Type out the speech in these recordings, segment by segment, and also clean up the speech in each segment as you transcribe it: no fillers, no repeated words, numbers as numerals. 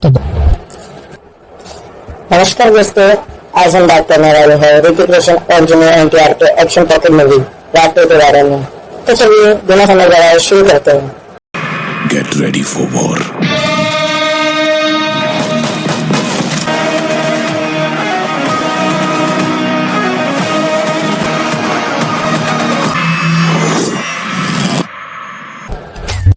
तो नमस्कार दोस्तों, आज हम बात करने वाले हैं ऋतिक रोशन और जूनियर एनटीआर के एक्शन पॉकेट मूवी रात 2 के बारे में। तो चलिए बिना समय गवाए शुरू करते हैं। Get ready for war.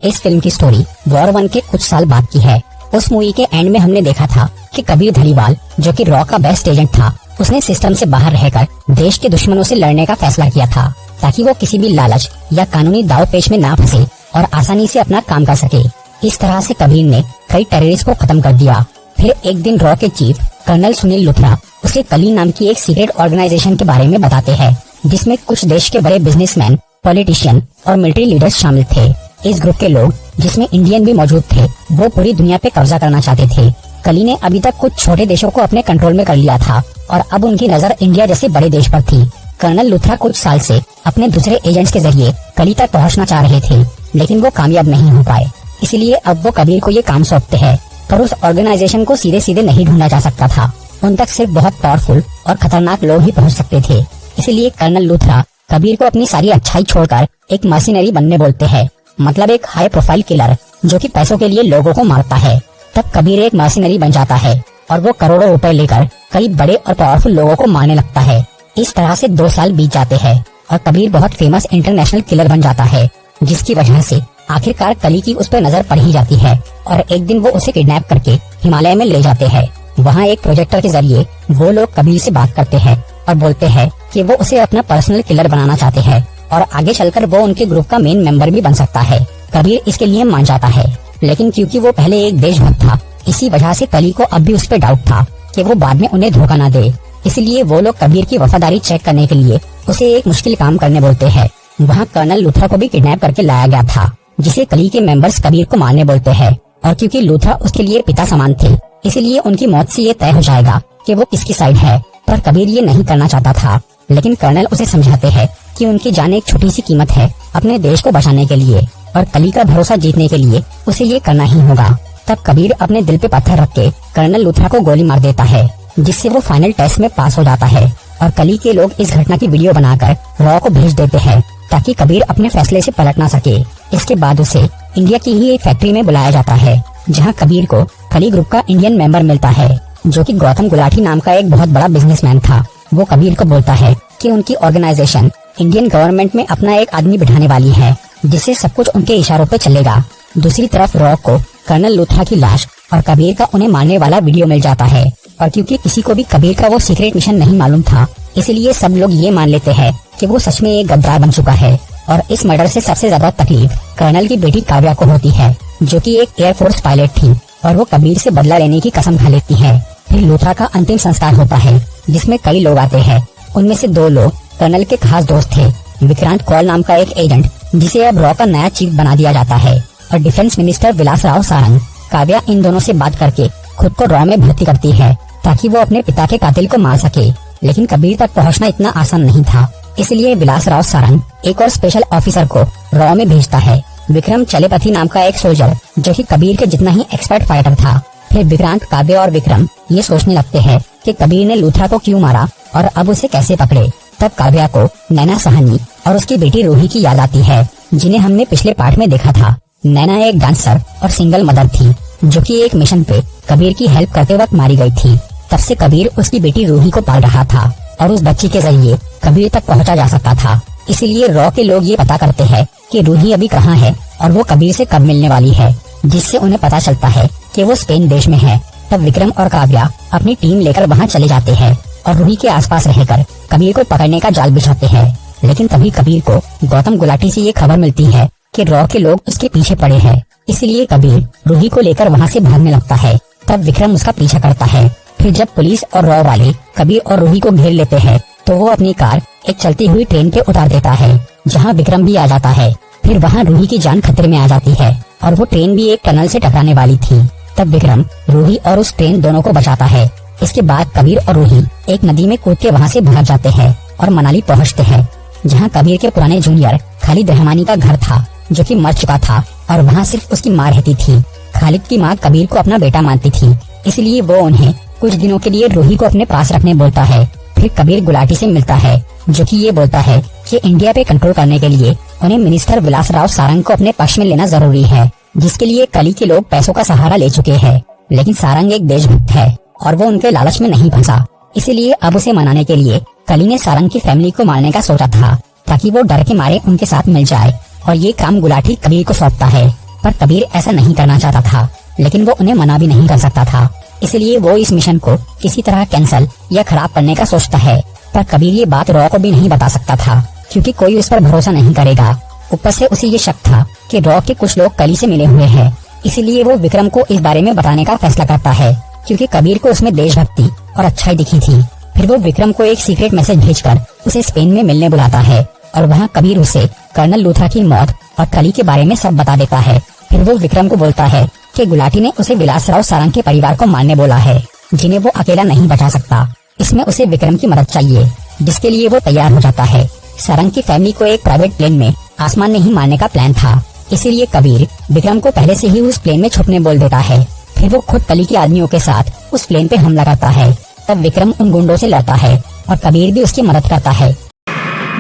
इस फिल्म की स्टोरी वॉर 1 के कुछ साल बाद की है। उस मूवी के एंड में हमने देखा था कि कबीर धलीवाल, जो कि रॉ का बेस्ट एजेंट था, उसने सिस्टम से बाहर रहकर देश के दुश्मनों से लड़ने का फैसला किया था ताकि वो किसी भी लालच या कानूनी दाव पेच में ना फंसे और आसानी से अपना काम कर सके। इस तरह से कबीर ने कई टेररिस्ट को खत्म कर दिया। फिर एक दिन रॉ के चीफ कर्नल सुनील लुथरा उसे कली नाम की एक सीक्रेट ऑर्गेनाइजेशन के बारे में बताते हैं, जिसमें कुछ देश के बड़े बिजनेसमैन, पॉलिटिशियन और मिलिट्री लीडर्स शामिल थे। इस ग्रुप के लोग, जिसमें इंडियन भी मौजूद थे, वो पूरी दुनिया पे कब्जा करना चाहते थे। कली ने अभी तक कुछ छोटे देशों को अपने कंट्रोल में कर लिया था और अब उनकी नजर इंडिया जैसे बड़े देश पर थी। कर्नल लुथरा कुछ साल से अपने दूसरे एजेंट्स के जरिए कली तक पहुंचना चाह रहे थे, लेकिन वो कामयाब नहीं हो पाए। इसलिए अब वो कबीर को ये काम सौंपते हैं, पर उस ऑर्गेनाइजेशन को सीधे सीधे नहीं ढूंढा जा सकता था। उन तक सिर्फ बहुत पावरफुल और खतरनाक लोग ही पहुँच सकते थे। इसलिए कर्नल लुथरा कबीर को अपनी सारी अच्छाई छोड़कर एक मर्सिनरी बनने बोलते हैं, मतलब एक हाई प्रोफाइल किलर जो कि पैसों के लिए लोगों को मारता है। तब कबीर एक मर्सिनरी बन जाता है और वो करोड़ों रुपए लेकर कई बड़े और पावरफुल लोगों को मारने लगता है। इस तरह से 2 साल बीत जाते हैं और कबीर बहुत फेमस इंटरनेशनल किलर बन जाता है, जिसकी वजह से आखिरकार कली की उस पर नजर पड़ ही जाती है और एक दिन वो उसे किडनैप करके हिमालय में ले जाते हैं। वहाँ एक प्रोजेक्टर के जरिए वो लोग कबीर से बात करते हैं और बोलते हैं कि वो उसे अपना पर्सनल किलर बनाना चाहते हैं और आगे चलकर वो उनके ग्रुप का मेन मेंबर भी बन सकता है। कबीर इसके लिए मान जाता है, लेकिन क्योंकि वो पहले एक देशभक्त था, इसी वजह से कली को अब भी उस पर डाउट था कि वो बाद में उन्हें धोखा न दे। इसलिए वो लोग कबीर की वफादारी चेक करने के लिए उसे एक मुश्किल काम करने बोलते हैं। वहाँ कर्नल लुथरा को भी किडनैप करके लाया गया था, जिसे कली के मेंबर्स कबीर को मारने बोलते हैं। और क्योंकि लुथरा उसके लिए पिता समान थे, इसलिए उनकी मौत से ये तय हो जाएगा कि वो किसकी साइड है। पर कबीर ये नहीं करना चाहता था, लेकिन कर्नल उसे समझाते हैं कि उनकी जान एक छोटी सी कीमत है अपने देश को बचाने के लिए, और कली का भरोसा जीतने के लिए उसे ये करना ही होगा। तब कबीर अपने दिल पे पत्थर रख के कर्नल लुथरा को गोली मार देता है, जिससे वो फाइनल टेस्ट में पास हो जाता है। और कली के लोग इस घटना की वीडियो बनाकर रॉ को भेज देते हैं ताकि कबीर अपने फैसले से पलट ना सके। इसके बाद उसे इंडिया की ही एक फैक्ट्री में बुलाया जाता है, जहाँ कबीर को कली ग्रुप का इंडियन मेंबर मिलता है, जो कि गौतम गुलाटी नाम का एक बहुत बड़ा बिजनेसमैन था। वो कबीर को बोलता है कि उनकी ऑर्गेनाइजेशन इंडियन गवर्नमेंट में अपना एक आदमी बिठाने वाली है, जिससे सब कुछ उनके इशारों पे चलेगा। दूसरी तरफ रॉ को कर्नल लुथरा की लाश और कबीर का उन्हें मारने वाला वीडियो मिल जाता है, और क्योंकि किसी को भी कबीर का वो सीक्रेट मिशन नहीं मालूम था, इसलिए सब लोग ये मान लेते हैं कि वो सच में एक गद्दार बन चुका है। और इस मर्डर से सबसे ज्यादा तकलीफ कर्नल की बेटी काव्या को होती है, जो कि एक एयरफोर्स पायलट थी, और वो कबीर से बदला लेने की कसम खा लेती है। फिर लुथरा का अंतिम संस्कार होता है, जिसमें कई लोग आते हैं। उनमें से 2 लोग कर्नल के खास दोस्त थे, विक्रांत कौल नाम का एक एजेंट, जिसे अब रॉ का नया चीफ बना दिया जाता है, और डिफेंस मिनिस्टर विलासराव सारंग। काव्या इन दोनों से बात करके खुद को रॉ में भर्ती करती है ताकि वो अपने पिता के कातिल को मार सके, लेकिन कबीर तक पहुंचना इतना आसान नहीं था। इसलिए विलासराव सारंग एक और स्पेशल ऑफिसर को रॉ में भेजता है, विक्रम चलेपथी नाम का एक सोल्जर, जो कि कबीर के जितना ही एक्सपर्ट फाइटर था। फिर विक्रांत, काव्या और विक्रम ये सोचने लगते हैं कि कबीर ने लुथरा को क्यों मारा और अब उसे कैसे पकड़े। तब काव्या को नैना साहनी और उसकी बेटी रूही की याद आती है, जिन्हें हमने पिछले पार्ट में देखा था। नैना एक डांसर और सिंगल मदर थी, जो कि एक मिशन पे कबीर की हेल्प करते वक्त मारी गई थी। तब से कबीर उसकी बेटी रूही को पाल रहा था और उस बच्ची के जरिए कबीर तक पहुंचा जा सकता था। इसीलिए रॉ के लोग ये पता करते हैं कि रूही अभी कहाँ है और वो कबीर से कब मिलने वाली है, जिससे उन्हें पता चलता है कि वो स्पेन देश में है। तब विक्रम और काव्या अपनी टीम लेकर वहाँ चले जाते हैं और रूही के आसपास रहकर कबीर को पकड़ने का जाल बिछाते हैं। लेकिन तभी कबीर को गौतम गुलाटी से ये खबर मिलती है कि रॉ के लोग उसके पीछे पड़े हैं। इसलिए कबीर रूही को लेकर वहाँ से भागने लगता है। तब विक्रम उसका पीछा करता है। फिर जब पुलिस और रॉ वाले कबीर और रूही को घेर लेते हैं, तो वो अपनी कार एक चलती हुई ट्रेन पे उतार देता है, जहाँ विक्रम भी आ जाता है। फिर वहाँ रूही की जान खतरे में आ जाती है और वो ट्रेन भी एक टनल से टकराने वाली थी। तब विक्रम रूही और उस ट्रेन दोनों को बचाता है। इसके बाद कबीर और रूही एक नदी में कूद के वहाँ से भाग जाते हैं और मनाली पहुँचते हैं, जहाँ कबीर के पुराने जूनियर खालिद रहमानी का घर था, जो कि मर चुका था और वहाँ सिर्फ उसकी माँ रहती थी। खालिद की माँ कबीर को अपना बेटा मानती थी, इसलिए वो उन्हें कुछ दिनों के लिए रूही को अपने पास रखने बोलता है। फिर कबीर गुलाटी से मिलता है, जो कि ये बोलता है कि इंडिया पे कंट्रोल करने के लिए उन्हें मिनिस्टर विलासराव सारंग को अपने पक्ष में लेना जरूरी है, जिसके लिए कली के लोग पैसों का सहारा ले चुके हैं। लेकिन सारंग एक देशभक्त है और वो उनके लालच में नहीं फंसा, इसीलिए अब उसे मनाने के लिए कली ने सारंग की फैमिली को मारने का सोचा था, ताकि वो डर के मारे उनके साथ मिल जाए। और ये काम गुलाटी कबीर को सौंपता है, पर कबीर ऐसा नहीं करना चाहता था, लेकिन वो उन्हें मना भी नहीं कर सकता था। इसलिए वो इस मिशन को किसी तरह कैंसिल या खराब करने का सोचता है। पर कबीर ये बात रॉ को भी नहीं बता सकता था, क्योंकि कोई उस पर भरोसा नहीं करेगा। ऊपर से उसे ये शक था कि रॉ के कुछ लोग कली से मिले हुए हैं, इसीलिए वो विक्रम को इस बारे में बताने का फैसला करता है, क्योंकि कबीर को उसमें देशभक्ति और अच्छाई दिखी थी। फिर वो विक्रम को एक सीक्रेट मैसेज भेजकर उसे स्पेन में मिलने बुलाता है, और वहाँ कबीर उसे कर्नल लूथरा की मौत और कली के बारे में सब बता देता है। फिर वो विक्रम को बोलता है कि गुलाटी ने उसे विलासराव सारंग के परिवार को मारने बोला है, जिन्हें वो अकेला नहीं बचा सकता। इसमें उसे विक्रम की मदद चाहिए, जिसके लिए वो तैयार हो जाता है। सारंग की फैमिली को एक प्राइवेट प्लेन में आसमान में ही मारने का प्लान था, इसीलिए कबीर विक्रम को पहले से ही उस प्लेन में छुपने बोल देता है। फिर वो खुद कली के आदमियों के साथ उस प्लेन पे हमला करता है। तब विक्रम उन गुंडों से लड़ता है और कबीर भी उसकी मदद करता है,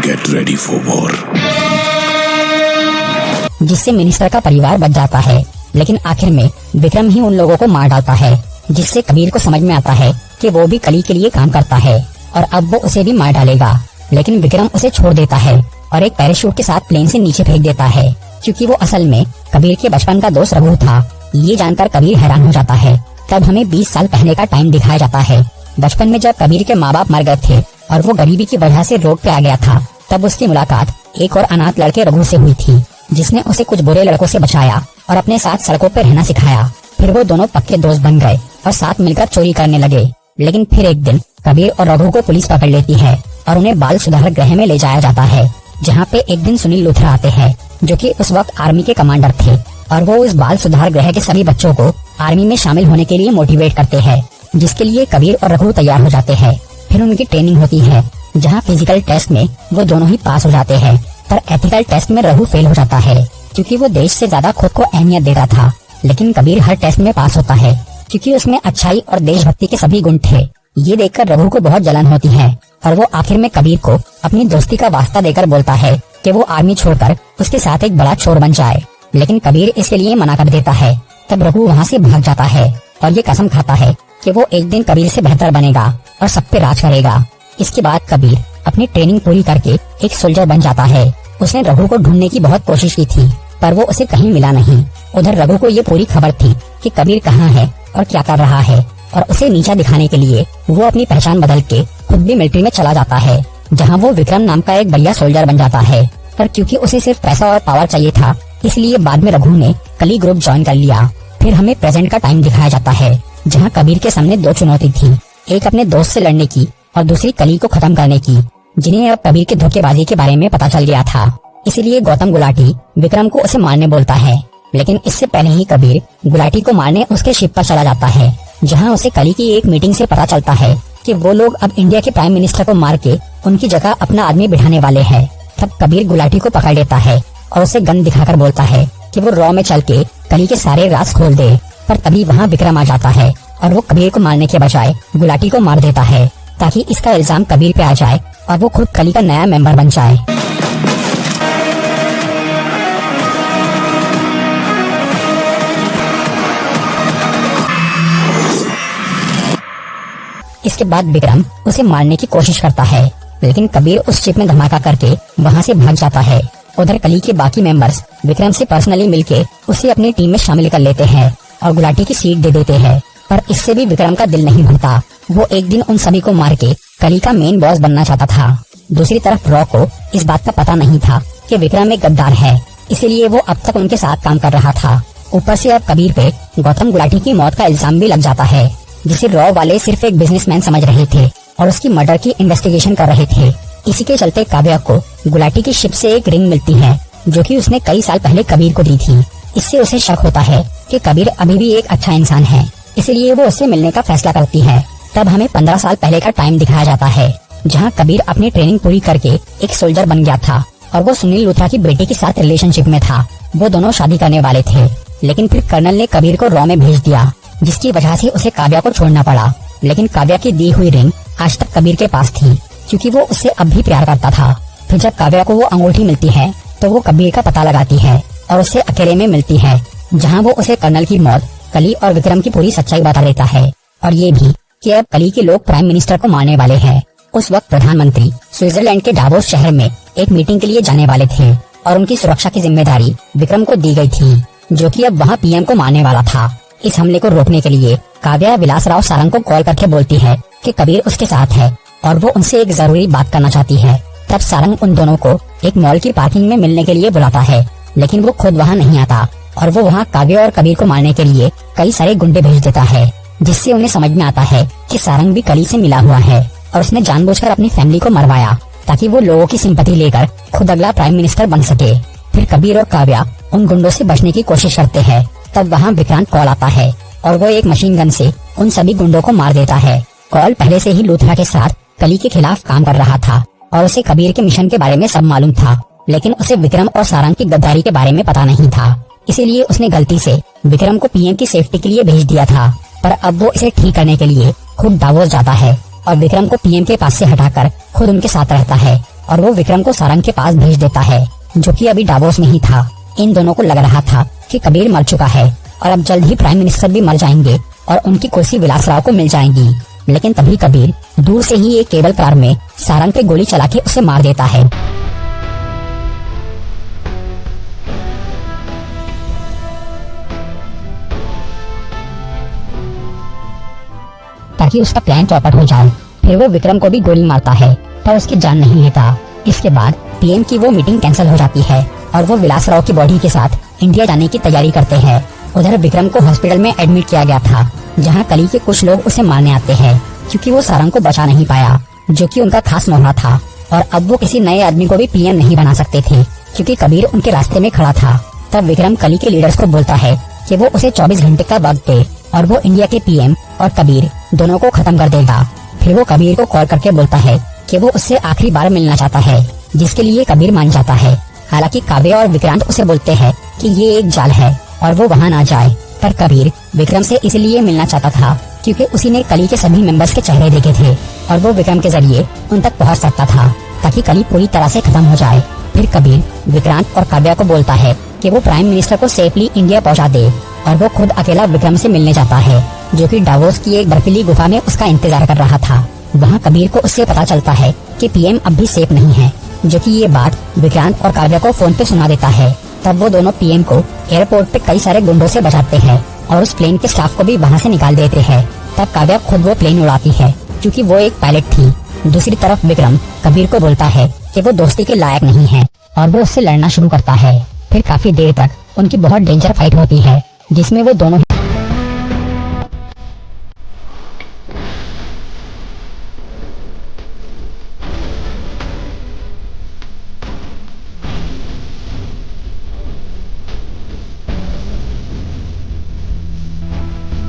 Get ready for war. जिससे मिनिस्टर का परिवार बच जाता है। लेकिन आखिर में विक्रम ही उन लोगों को मार डालता है, जिससे कबीर को समझ में आता है कि वो भी कली के लिए काम करता है और अब वो उसे भी मार डालेगा। लेकिन विक्रम उसे छोड़ देता है और एक पैराशूट के साथ प्लेन से नीचे फेंक देता है, क्योंकि वो असल में कबीर के बचपन का दोस्त रघु था। ये जानकर कबीर हैरान हो जाता है। तब हमें 20 साल पहले का टाइम दिखाया जाता है। बचपन में जब कबीर के माँ बाप मर गए थे और वो गरीबी की वजह से रोड पे आ गया था, तब उसकी मुलाकात एक और अनाथ लड़के रघु से हुई थी, जिसने उसे कुछ बुरे लड़कों से बचाया और अपने साथ सड़कों पर रहना सिखाया। फिर वो दोनों पक्के दोस्त बन गए और साथ मिलकर चोरी करने लगे। लेकिन फिर एक दिन कबीर और रघु को पुलिस पकड़ लेती है और उन्हें बाल सुधार गृह में ले जाया जाता है, जहाँ पे एक दिन सुनील लूथरा आते हैं, जो कि उस वक्त आर्मी के कमांडर थे, और वो उस बाल सुधार गृह के सभी बच्चों को आर्मी में शामिल होने के लिए मोटिवेट करते हैं, जिसके लिए कबीर और रघु तैयार हो जाते हैं। फिर उनकी ट्रेनिंग होती है, जहाँ फिजिकल टेस्ट में वो दोनों ही पास हो जाते हैं, पर एथिकल टेस्ट में रघु फेल हो जाता है, क्योंकि वो देश से ज्यादा खुद को अहमियत देता था। लेकिन कबीर हर टेस्ट में पास होता है, क्योंकि उसमें अच्छाई और देशभक्ति के सभी गुण थे। ये देखकर रघु को बहुत जलन होती है और वो आखिर में कबीर को अपनी दोस्ती का वास्ता देकर बोलता है कि वो आर्मी छोड़कर उसके साथ एक बड़ा चोर बन जाए। लेकिन कबीर इसके लिए मना कर देता है। तब रघु वहाँ से भाग जाता है और ये कसम खाता है कि वो एक दिन कबीर से बेहतर बनेगा और सब पे राज करेगा। इसके बाद कबीर अपनी ट्रेनिंग पूरी करके एक सोल्जर बन जाता है। उसने रघु को ढूंढने की बहुत कोशिश की थी, पर वो उसे कहीं मिला नहीं। उधर रघु को ये पूरी खबर थी कि कबीर कहाँ है और क्या कर रहा है, और उसे नीचा दिखाने के लिए वो अपनी पहचान बदल के खुद भी मिलिट्री में चला जाता है, जहाँ वो विक्रम नाम का एक बढ़िया सोल्जर बन जाता है। पर क्योंकि उसे सिर्फ पैसा और पावर चाहिए था, इसलिए बाद में रघु ने कली ग्रुप ज्वाइन कर लिया। फिर हमें प्रेजेंट का टाइम दिखाया जाता है, जहाँ कबीर के सामने दो चुनौती थी, एक अपने दोस्त से लड़ने की और दूसरी कली को खत्म करने की, जिन्हें अब कबीर के धोखेबाजी के बारे में पता चल गया था। इसीलिए गौतम गुलाटी विक्रम को उसे मारने बोलता है। लेकिन इससे पहले ही कबीर गुलाटी को मारने उसके शिप पर चला जाता है, जहाँ उसे कली की एक मीटिंग से पता चलता है कि वो लोग अब इंडिया के प्राइम मिनिस्टर को मार के उनकी जगह अपना आदमी बिठाने वाले हैं। तब कबीर गुलाटी को पकड़ लेता है और उसे गन दिखाकर बोलता है कि वो रॉ में चल के कली के सारे राज खोल दे। पर तभी वहाँ विक्रम आ जाता है और वो कबीर को मारने के बजाय गुलाटी को मार देता है, ताकि इसका इल्जाम कबीर पे आ जाए और वो खुद कली का नया मेंबर बन जाए। इसके बाद विक्रम उसे मारने की कोशिश करता है, लेकिन कबीर उस शिप में धमाका करके वहाँ से भाग जाता है। उधर कली के बाकी मेंबर्स विक्रम से पर्सनली मिलके उसे अपनी टीम में शामिल कर लेते हैं और गुलाटी की सीट दे देते हैं। पर इससे भी विक्रम का दिल नहीं भरता। वो एक दिन उन सभी को मार के कली का मेन बॉस बनना चाहता था। दूसरी तरफ रॉ को इस बात का पता नहीं था कि विक्रम एक गद्दार है, इसीलिए वो अब तक उनके साथ काम कर रहा था। ऊपर से अब कबीर पे गौतम गुलाटी की मौत का इल्जाम भी लग जाता है, जिसे रॉ वाले सिर्फ एक बिजनेसमैन समझ रहे थे और उसकी मर्डर की इन्वेस्टिगेशन कर रहे थे। इसी के चलते काव्या को गुलाटी की शिप से एक रिंग मिलती है, जो कि उसने कई साल पहले कबीर को दी थी। इससे उसे शक होता है कि कबीर अभी भी एक अच्छा इंसान है, इसलिए वो उससे मिलने का फैसला करती है। तब हमें 15 साल पहले का टाइम दिखाया जाता है, जहाँ कबीर अपनी ट्रेनिंग पूरी करके एक सोल्जर बन गया था और वो सुनील लूथरा की बेटी के साथ रिलेशनशिप में था। वो दोनों शादी करने वाले थे, लेकिन फिर कर्नल ने कबीर को रॉ में भेज दिया, जिसकी वजह से उसे काव्या को छोड़ना पड़ा। लेकिन काव्या की दी हुई रिंग आज तक कबीर के पास थी, क्योंकि वो उससे अब भी प्यार करता था। फिर जब काव्या को वो अंगूठी मिलती है तो वो कबीर का पता लगाती है और उसे अकेले में मिलती है, जहाँ वो उसे कर्नल की मौत, कली और विक्रम की पूरी सच्चाई बता देता है, और ये भी कि अब कली के लोग प्राइम मिनिस्टर को मारने वाले हैं। उस वक्त प्रधानमंत्री स्विट्जरलैंड के डावोस शहर में एक मीटिंग के लिए जाने वाले थे और उनकी सुरक्षा की जिम्मेदारी विक्रम को दी गई थी, जो कि अब वहाँ पीएम को मारने वाला था। इस हमले को रोकने के लिए काव्या विलासराव सारंग को कॉल करके बोलती है कि कबीर उसके साथ है और वो उनसे एक जरूरी बात करना चाहती है। तब सारंग उन दोनों को एक मॉल की पार्किंग में मिलने के लिए बुलाता है, लेकिन वो खुद वहाँ नहीं आता और वो वहाँ काव्या और कबीर को मारने के लिए कई सारे गुंडे भेज देता है, जिससे उन्हें समझ में आता है कि सारंग भी कली से मिला हुआ है और उसने जानबूझकर अपनी फैमिली को मरवाया ताकि वो लोगों की सिंपैथी लेकर खुद अगला प्राइम मिनिस्टर बन सके। फिर कबीर और काव्या उन गुंडों से बचने की कोशिश करते हैं। तब वहाँ विक्रांत कॉल आता है और वो एक मशीन गन से उन सभी गुंडों को मार देता है। कॉल पहले से ही लूथरा के साथ कली के खिलाफ काम कर रहा था और उसे कबीर के मिशन के बारे में सब मालूम था, लेकिन उसे विक्रम और सारंग की गद्दारी के बारे में पता नहीं था। इसीलिए उसने गलती से विक्रम को पीएम की सेफ्टी के लिए भेज दिया था, पर अब वो इसे ठीक करने के लिए खुद डावोस जाता है और विक्रम को पीएम के पास से हटाकर खुद उनके साथ रहता है और वो विक्रम को सारंग के पास भेज देता है, जो कि अभी डावोस में ही था। इन दोनों को लग रहा था कि कबीर मर चुका है और अब जल्द ही प्राइम मिनिस्टर भी मर जाएंगे और उनकी कुर्सी विलासराव को मिल जाएगी। लेकिन तभी कबीर दूर से ही एक केबल कार में सारंग पे गोली चला के उसे मार देता है। ताकि उसका प्लान चौपट हो जाए। फिर वो विक्रम को भी गोली मारता है, पर उसकी जान नहीं लेता। इसके बाद पीएम की वो मीटिंग कैंसिल हो जाती है और वो विलासराव की बॉडी के साथ इंडिया जाने की तैयारी करते हैं। उधर विक्रम को हॉस्पिटल में एडमिट किया गया था, जहां कली के कुछ लोग उसे मारने आते हैं, क्योंकि वो सारंग को बचा नहीं पाया, जो कि उनका खास मोहरा था। और अब वो किसी नए आदमी को भी पीएम नहीं बना सकते थे, क्योंकि कबीर उनके रास्ते में खड़ा था। तब विक्रम कली के लीडर्स को बोलता है कि वो उसे 24 घंटे का वक्त दे और वो इंडिया के पीएम और कबीर दोनों को खत्म कर देगा। फिर वो कबीर को कॉल करके बोलता है कि वो उससे आखिरी बार मिलना चाहता है, जिसके लिए कबीर मान जाता है। हालांकि काव्या और विक्रांत उसे बोलते हैं कि ये एक जाल है और वो वहाँ ना जाए, पर कबीर विक्रम से इसलिए मिलना चाहता था क्योंकि उसी ने कली के सभी मेंबर्स के चेहरे देखे थे और वो विक्रम के जरिए उन तक पहुँच सकता था, ताकि कली पूरी तरह से खत्म हो जाए। फिर कबीर विक्रांत और काव्या को बोलता है कि वो प्राइम मिनिस्टर को सेफली इंडिया पहुंचा दे और वो खुद अकेला विक्रम से मिलने जाता है, जो कि डावोस की एक बर्फीली गुफा में उसका इंतजार कर रहा था। वहाँ कबीर को उससे पता चलता है कि पीएम अब भी सेफ नहीं है, जो कि ये बात विक्रांत और काव्या को फोन पे सुना देता है। तब वो दोनों पीएम को एयरपोर्ट पे कई सारे गुंडों से बचाते हैं और उस प्लेन के स्टाफ को भी वहाँ से निकाल देते हैं। तब काव्या खुद वो प्लेन उड़ाती है, क्योंकि वो एक पायलट थी। दूसरी तरफ विक्रम कबीर को बोलता है कि वो दोस्ती के लायक नहीं है और वो उससे लड़ना शुरू करता है। फिर काफी देर तक उनकी बहुत डेंजर फाइट होती है, जिसमें वो दोनों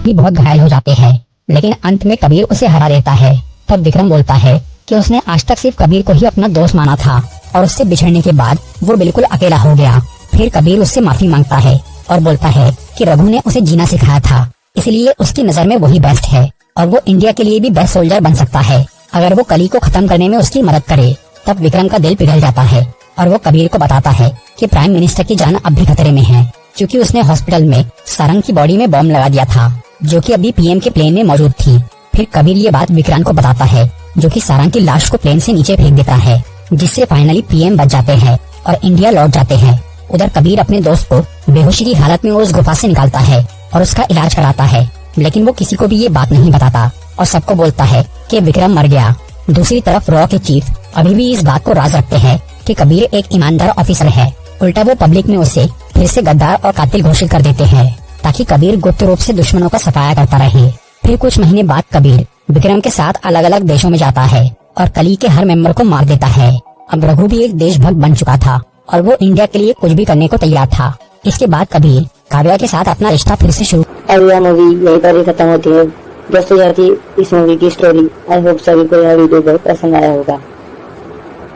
भी बहुत घायल हो जाते हैं, लेकिन अंत में कबीर उसे हरा देता है। तब विक्रम बोलता है कि उसने आज तक सिर्फ कबीर को ही अपना दोस्त माना था और उससे बिछड़ने के बाद वो बिल्कुल अकेला हो गया। फिर कबीर उससे माफी मांगता है और बोलता है कि रघु ने उसे जीना सिखाया था, इसलिए उसकी नजर में वही बेस्ट है और वो इंडिया के लिए भी बेस्ट सोल्जर बन सकता है अगर वो कली को खत्म करने में उसकी मदद करे। तब विक्रम का दिल पिघल जाता है और वो कबीर को बताता है कि प्राइम मिनिस्टर की जान अब भी खतरे में है, क्योंकि उसने हॉस्पिटल में सारंग की बॉडी में बॉम्ब लगा दिया था, जो कि अभी पीएम के प्लेन में मौजूद थी। फिर कबीर ये बात विक्रांत को बताता है, जो कि सारंग की लाश को प्लेन से नीचे फेंक देता है, जिससे फाइनली पीएम बच जाते हैं और इंडिया लौट जाते हैं। उधर कबीर अपने दोस्त को बेहोशी की हालत में उस गुफा से निकालता है और उसका इलाज कराता है, लेकिन वो किसी को भी ये बात नहीं बताता और सबको बोलता है कि विक्रम मर गया। दूसरी तरफ रॉ के चीफ अभी भी इस बात को राज रखते हैं कि कबीर एक ईमानदार ऑफिसर है। उल्टा वो पब्लिक में उसे फिर से गद्दार और कातिल घोषित कर देते हैं, ताकि कबीर गुप्त रूप से दुश्मनों का सफाया करता रहे। फिर कुछ महीने बाद कबीर विक्रम के साथ अलग अलग देशों में जाता है और कली के हर मेंबर को मार देता है। अब रघु भी एक देशभक्त बन चुका था और वो इंडिया के लिए कुछ भी करने को तैयार था। इसके बाद कबीर काव्या के साथ अपना रिश्ता फिर से शुरू। और यह मूवी यहीं पर ही खत्म होती है। दोस्तों, यह थी इस मूवी की स्टोरी। आई होप सभी को यह वीडियो बहुत पसंद आया होगा।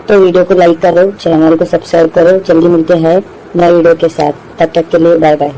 तो वीडियो को लाइक करो, चैनल को सब्सक्राइब करो। जल्दी मिलते हैं नए वीडियो के साथ, तब तक के लिए बाय बाय।